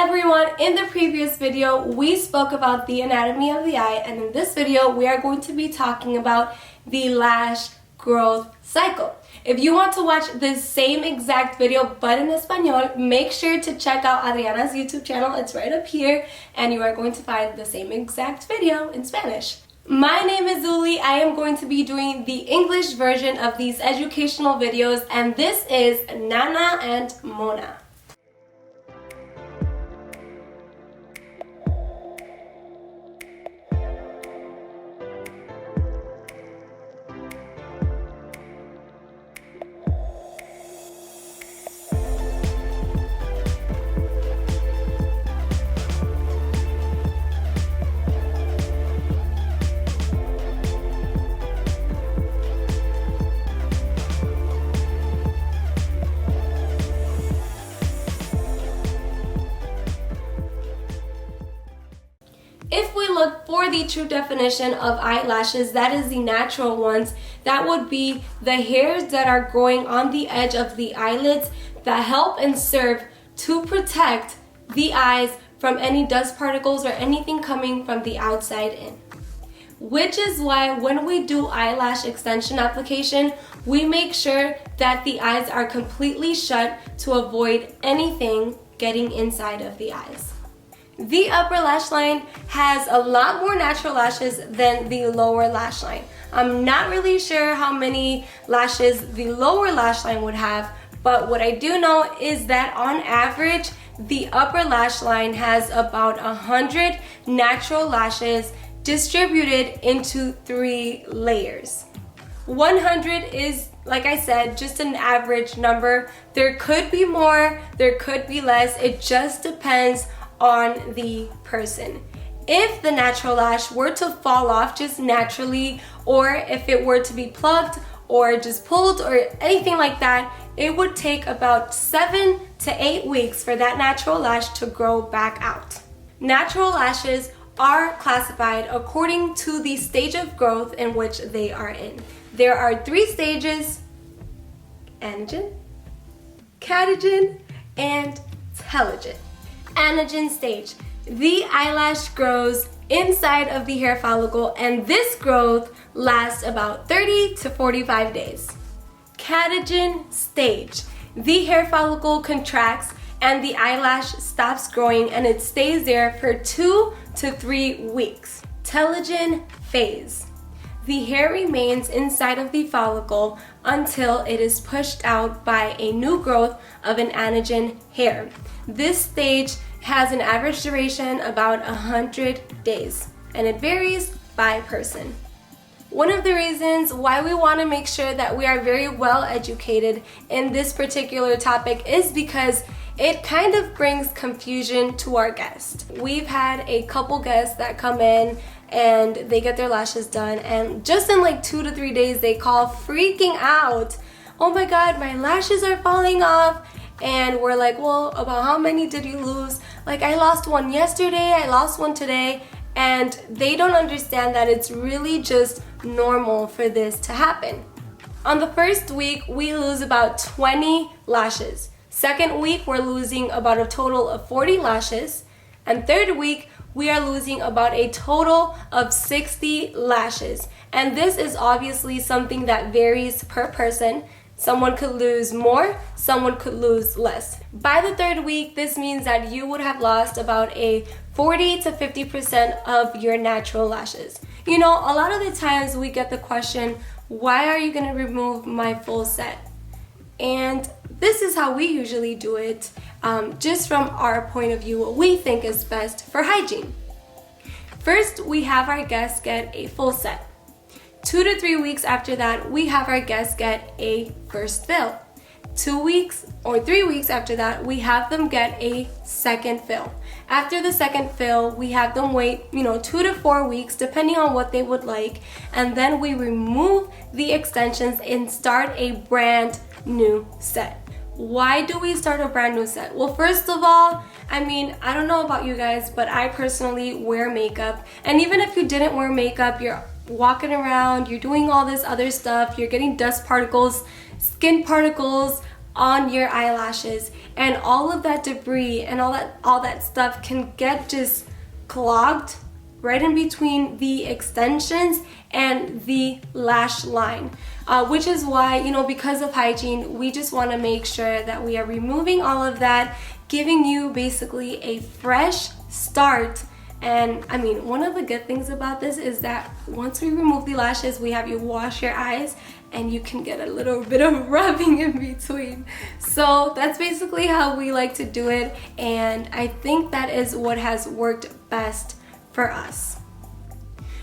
everyone, in the previous video we spoke about the anatomy of the eye, and in this video we are going to be talking about the lash growth cycle. If you want to watch this same exact video but in Espanol, make sure to check out Adriana's YouTube channel. It's right up here and you are going to find the same exact video in Spanish. My name is Zuli. I am going to be doing the English version of these educational videos, and this is Nana and Mona. If we look for the true definition of eyelashes, that is the natural ones, that would be the hairs that are growing on the edge of the eyelids that help and serve to protect the eyes from any dust particles or anything coming from the outside in. Which is why when we do eyelash extension application, we make sure that the eyes are completely shut to avoid anything getting inside of the eyes. The upper lash line has a lot more natural lashes than the lower lash line. I'm not really sure how many lashes the lower lash line would have, but what I do know is that on average, the upper lash line has about 100 natural lashes distributed into 3 layers. 100 is, like I said, just an average number. There could be more, there could be less. It just depends on the person. If the natural lash were to fall off just naturally, or if it were to be plucked or just pulled or anything like that, it would take about 7 to 8 weeks for that natural lash to grow back out. Natural lashes are classified according to the stage of growth in which they are in. There are 3 stages: anagen, catagen, and telogen. Anagen stage. The eyelash grows inside of the hair follicle, and this growth lasts about 30 to 45 days. Catagen stage. The hair follicle contracts and the eyelash stops growing, and it stays there for 2 to 3 weeks. Telogen phase. The hair remains inside of the follicle until it is pushed out by a new growth of an anagen hair. This stage has an average duration about 100 days, and it varies by person. One of the reasons why we want to make sure that we are very well educated in this particular topic is because it kind of brings confusion to our guests. We've had a couple guests that come in and they get their lashes done, and just in like 2 to 3 days they call freaking out, "Oh my god, my lashes are falling off." And we're like, "Well, about how many did you lose?" Like, "I lost one yesterday, I lost one today." And they don't understand that it's really just normal for this to happen. On the first week, we lose about 20 lashes. Second week, we're losing about a total of 40 lashes. And third week, we are losing about a total of 60 lashes. And this is obviously something that varies per person. Someone could lose more, someone could lose less. By the third week, this means that you would have lost about a 40 to 50% of your natural lashes. You know, a lot of the times we get the question, "Why are you gonna remove my full set?" And this is how we usually do it, just from our point of view, what we think is best for hygiene. First, we have our guests get a full set. 2 to 3 weeks after that, we have our guests get a first fill. 2 weeks or 3 weeks after that, we have them get a second fill. After the second fill, we have them wait, 2 to 4 weeks, depending on what they would like, and then we remove the extensions and start a brand new set. Why do we start a brand new set? Well, first of all, I don't know about you guys, but I personally wear makeup, and even if you didn't wear makeup, you're walking around, you're doing all this other stuff, you're getting dust particles, skin particles on your eyelashes, and all of that debris and all that stuff can get just clogged right in between the extensions and the lash line, which is why, you know, because of hygiene, we just want to make sure that we are removing all of that, giving you basically a fresh start. And I mean, one of the good things about this is that once we remove the lashes, we have you wash your eyes and you can get a little bit of rubbing in between. So that's basically how we like to do it, and I think that is what has worked best for us.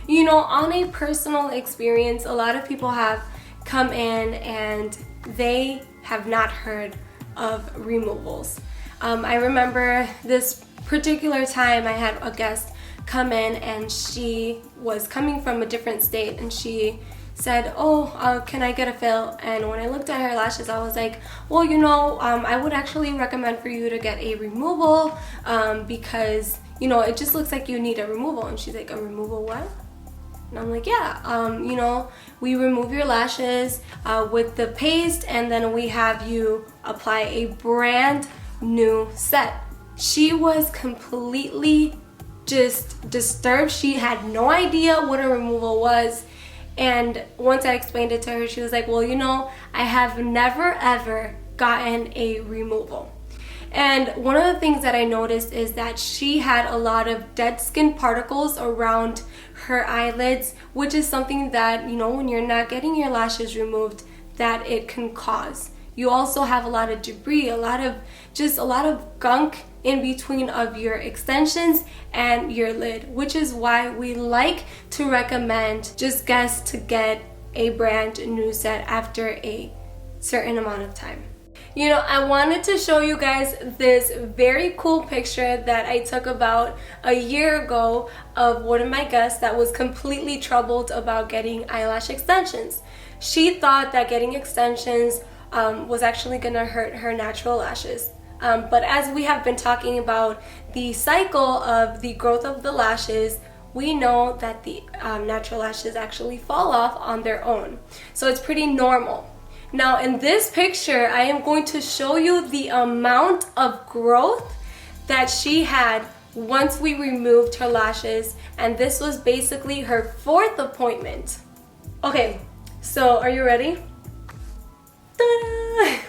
You know, on a personal experience, a lot of people have come in and they have not heard of removals. I remember this particular time I had a guest come in, and she was coming from a different state, and she said, can I get a fill? And when I looked at her lashes, I was like, well, you know, I would actually recommend for you to get a removal because, you know, it just looks like you need a removal. And she's like, a removal what? And I'm like, yeah, you know, we remove your lashes with the paste, and then we have you apply a brand new set. She was completely just disturbed. She had no idea what a removal was. And once I explained it to her, she was like, well, you know, I have never ever gotten a removal. And one of the things that I noticed is that she had a lot of dead skin particles around her eyelids, which is something that, you know, when you're not getting your lashes removed, that it can cause. You also have a lot of debris, a lot of gunk in between of your extensions and your lid, which is why we like to recommend just guests to get a brand new set after a certain amount of time. You know, I wanted to show you guys this very cool picture that I took about a year ago of one of my guests that was completely troubled about getting eyelash extensions. She thought that getting extensions was actually gonna hurt her natural lashes. But as we have been talking about the cycle of the growth of the lashes, we know that the natural lashes actually fall off on their own. So it's pretty normal. Now in this picture, I am going to show you the amount of growth that she had once we removed her lashes, and this was basically her 4th appointment. Okay, so are you ready? Ta-da!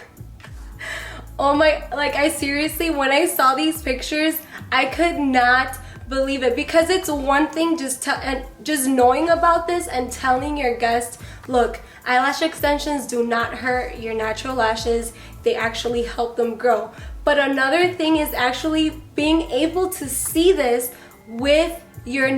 Oh my, like I seriously, when I saw these pictures, I could not believe it, because it's one thing just knowing about this and telling your guests, look, eyelash extensions do not hurt your natural lashes, they actually help them grow. But another thing is actually being able to see this with your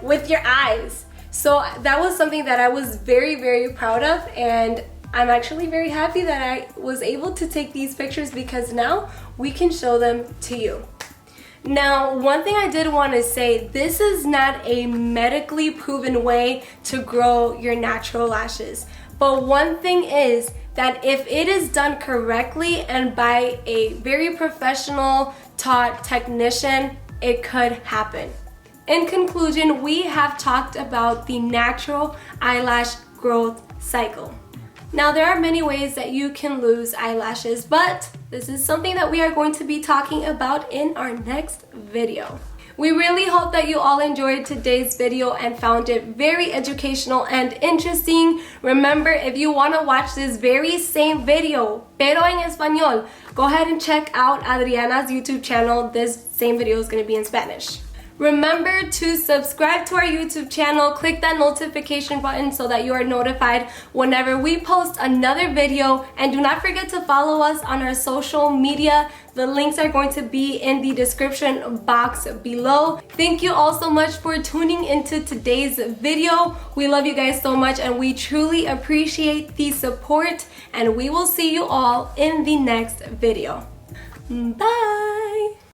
with your eyes. So that was something that I was very, very proud of, and I'm actually very happy that I was able to take these pictures, because now we can show them to you. Now, one thing I did want to say, this is not a medically proven way to grow your natural lashes. But one thing is that if it is done correctly and by a very professional taught technician, it could happen. In conclusion, we have talked about the natural eyelash growth cycle. Now, there are many ways that you can lose eyelashes, but this is something that we are going to be talking about in our next video. We really hope that you all enjoyed today's video and found it very educational and interesting. Remember, if you want to watch this very same video, pero en español, go ahead and check out Adriana's YouTube channel. This same video is going to be in Spanish. Remember to subscribe to our YouTube channel, click that notification button so that you are notified whenever we post another video, and do not forget to follow us on our social media. The links are going to be in the description box below. Thank you all so much for tuning into today's video. We love you guys so much and we truly appreciate the support, and we will see you all in the next video. Bye!